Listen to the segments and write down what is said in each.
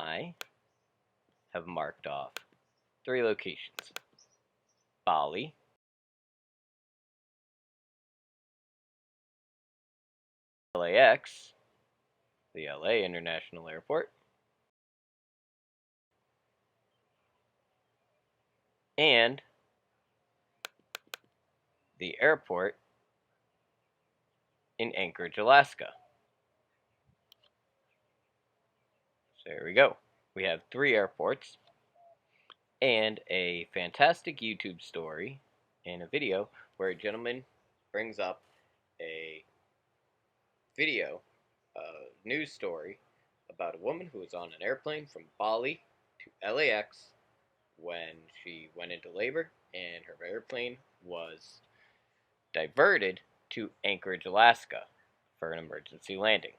I have marked off 3 locations: Bali, LAX, the LA International Airport, and the airport in Anchorage, Alaska. So there we go. We have 3 airports and a fantastic YouTube story and a video where a gentleman brings up a video, news story about a woman who was on an airplane from Bali to LAX when she went into labor, and her airplane was diverted to Anchorage, Alaska for an emergency landing.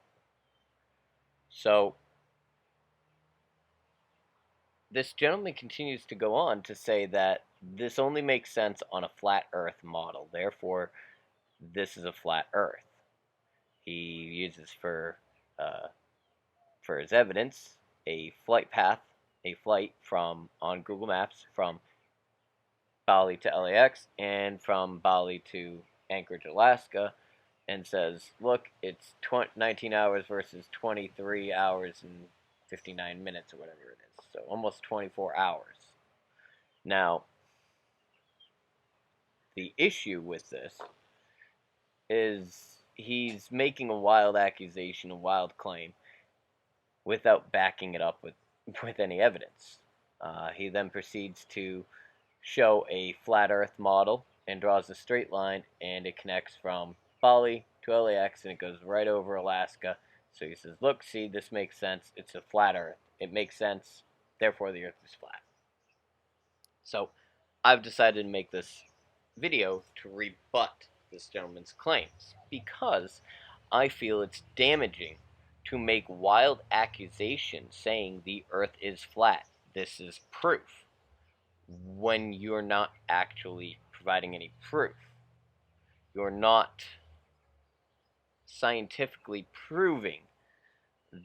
So this gentleman continues to go on to say that this only makes sense on a flat Earth model. Therefore, this is a flat Earth. He uses for his evidence a flight path, a flight from on Google Maps from Bali to LAX and from Bali to Anchorage, Alaska, and says, look, it's 19 hours versus 23 hours and 59 minutes or whatever it is. So almost 24 hours. Now, the ip with this is he's making a wild accusation, a wild claim, without backing it up with any evidence. He then proceeds to show a flat Earth model and draws a straight line, and it connects from Bali to LAX, and it goes right over Alaska. So he says, look, see, this makes sense. It's a flat Earth. It makes sense. Therefore, the Earth is flat. So I've decided to make this video to rebut this gentleman's claims because I feel it's damaging to make wild accusations saying the Earth is flat. This is proof when you're not actually providing any proof. You're not scientifically proving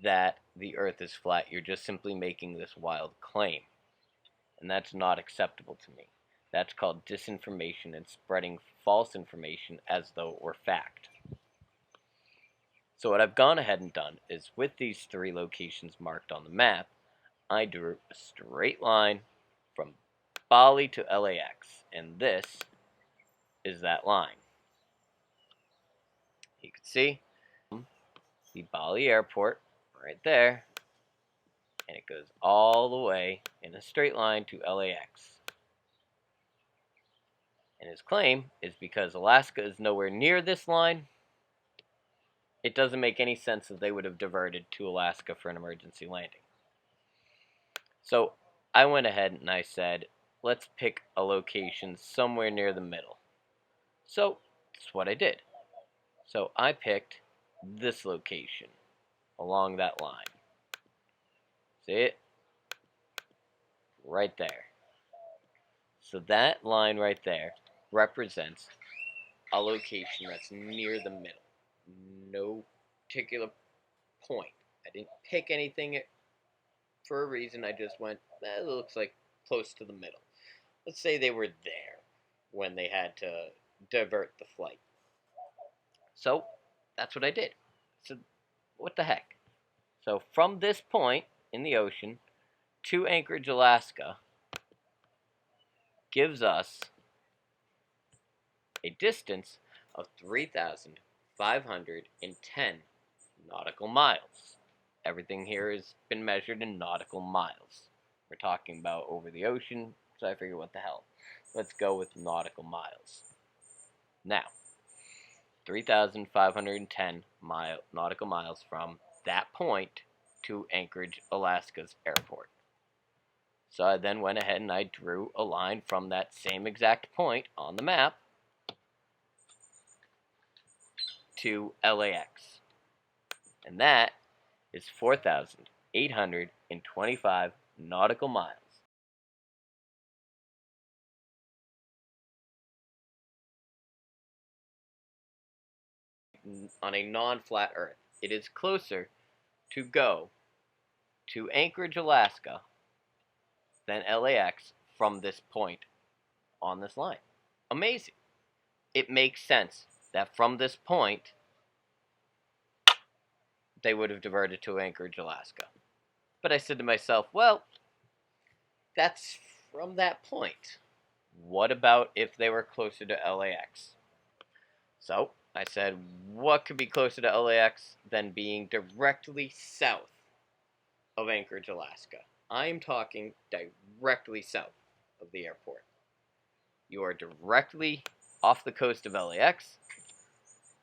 that the Earth is flat. You're just simply making this wild claim. And that's not acceptable to me. That's called disinformation and spreading false information as though it were fact. So what I've gone ahead and done is with these 3 locations marked on the map, I drew a straight line from Bali to LAX, and this is that line. You can see the Bali airport right there, and it goes all the way in a straight line to LAX. And his claim is because Alaska is nowhere near this line, it doesn't make any sense that they would have diverted to Alaska for an emergency landing. So I went ahead and I said, let's pick a location somewhere near the middle. So that's what I did. So I picked this location along that line. See it? Right there. So that line right there represents a location that's near the middle. No particular point. I didn't pick anything for a reason. I just went, it looks like close to the middle. Let's say they were there when they had to divert the flight. So that's what I did. So what the heck? So from this point in the ocean to Anchorage, Alaska, gives us a distance of 3,510 nautical miles. Everything here has been measured in nautical miles. We're talking about over the ocean, so I figured, what the hell? Let's go with nautical miles. Now, 3,510 nautical miles from that point to Anchorage, Alaska's airport. So I then went ahead and I drew a line from that same exact point on the map to LAX. And that is 4,825 nautical miles. On a non-flat Earth, it is closer to go to Anchorage, Alaska than LAX from this point on this line. Amazing. It makes sense that from this point, they would have diverted to Anchorage, Alaska. But I said to myself, well, that's from that point. What about if they were closer to LAX? So I said, what could be closer to LAX than being directly south of Anchorage, Alaska? I'm talking directly south of the airport. You are directly off the coast of LAX,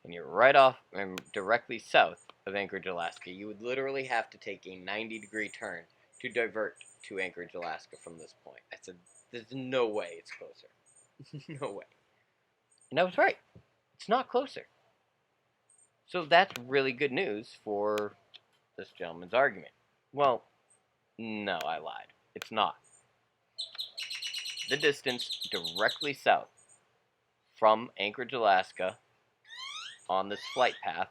and you're right off and directly south of Anchorage, Alaska. You would literally have to take a 90-degree turn to divert to Anchorage, Alaska from this point. I said, there's no way it's closer. No way. And I was right. It's not closer. So that's really good news for this gentleman's argument. Well, no, I lied. It's not. The distance directly south from Anchorage, Alaska on this flight path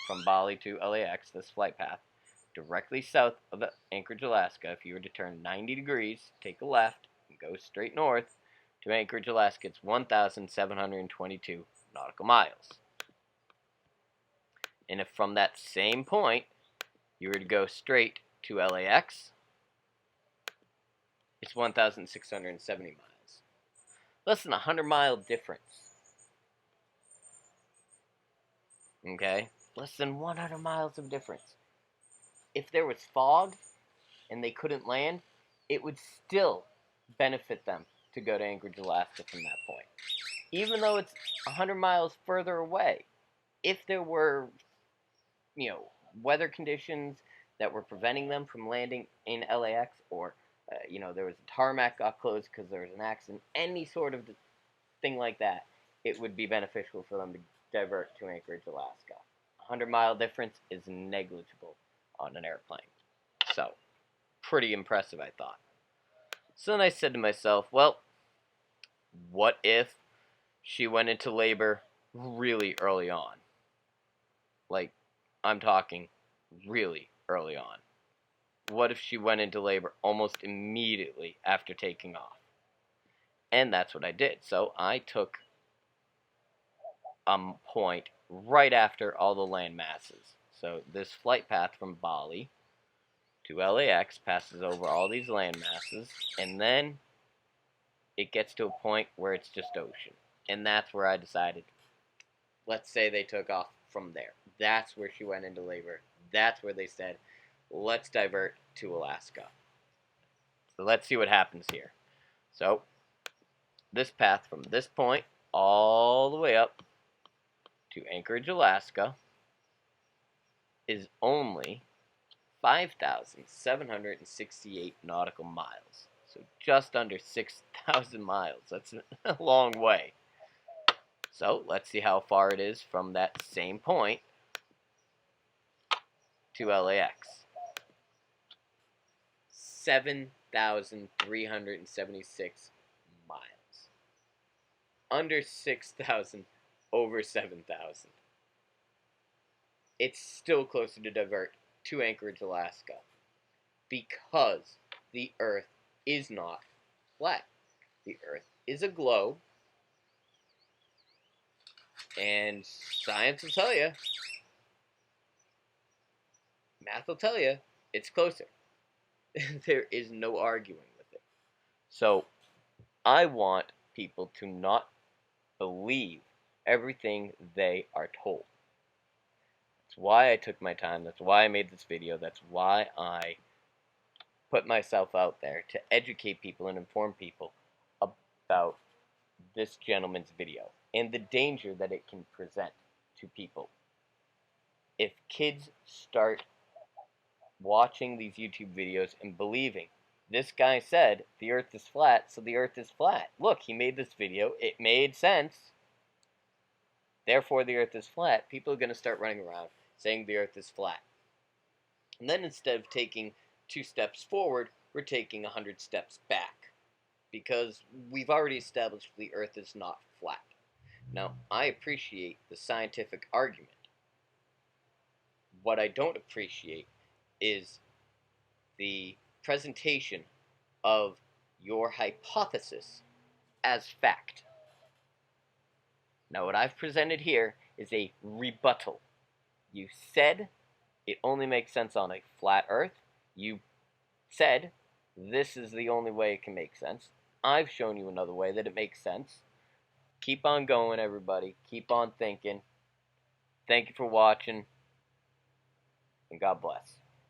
from Bali to LAX, this flight path, directly south of Anchorage, Alaska, if you were to turn 90 degrees, take a left, and go straight north to Anchorage, Alaska, it's 1,722 nautical miles. And if from that same point you were to go straight to LAX, it's 1,670 miles. Less than a 100-mile difference. Okay? Less than 100 miles of difference. If there was fog and they couldn't land, it would still benefit them to go to Anchorage, Alaska from that point. Even though it's 100 miles further away, if there were, weather conditions that were preventing them from landing in LAX, or, there was a tarmac got closed because there was an accident, any sort of thing like that, it would be beneficial for them to divert to Anchorage, Alaska. 100-mile difference is negligible on an airplane. So, pretty impressive, I thought. So then I said to myself, well, what if she went into labor really early on? Like, I'm talking really early on. What if she went into labor almost immediately after taking off? And that's what I did. So I took a point right after all the land masses. So this flight path from Bali to LAX passes over all these land masses, and then it gets to a point where it's just ocean. And that's where I decided, let's say they took off from there. That's where she went into labor. That's where they said, let's divert to Alaska. So let's see what happens here. So this path from this point all the way up to Anchorage, Alaska is only 5,768 nautical miles. So just under 6,000 miles. That's a long way. So let's see how far it is from that same point to LAX. 7,376 miles. Under 6,000, over 7,000. It's still closer to divert to Anchorage, Alaska, because the Earth is not flat. The Earth is a globe, and science will tell you, math will tell you, it's closer. There is no arguing with it. So, I want people to not believe everything they are told. That's why I took my time. That's why I made this video. That's why I put myself out there to educate people and inform people about this gentleman's video and the danger that it can present to people. If kids start watching these YouTube videos and believing, this guy said the Earth is flat, so the Earth is flat. Look, he made this video. It made sense. Therefore, the Earth is flat. People are going to start running around saying the Earth is flat. And then instead of taking 2 steps forward, we're taking 100 steps back. Because we've already established the Earth is not flat. Now, I appreciate the scientific argument. What I don't appreciate is the presentation of your hypothesis as fact. Now, what I've presented here is a rebuttal. You said it only makes sense on a flat Earth. You said this is the only way it can make sense. I've shown you another way that it makes sense. Keep on going, everybody. Keep on thinking. Thank you for watching, and God bless.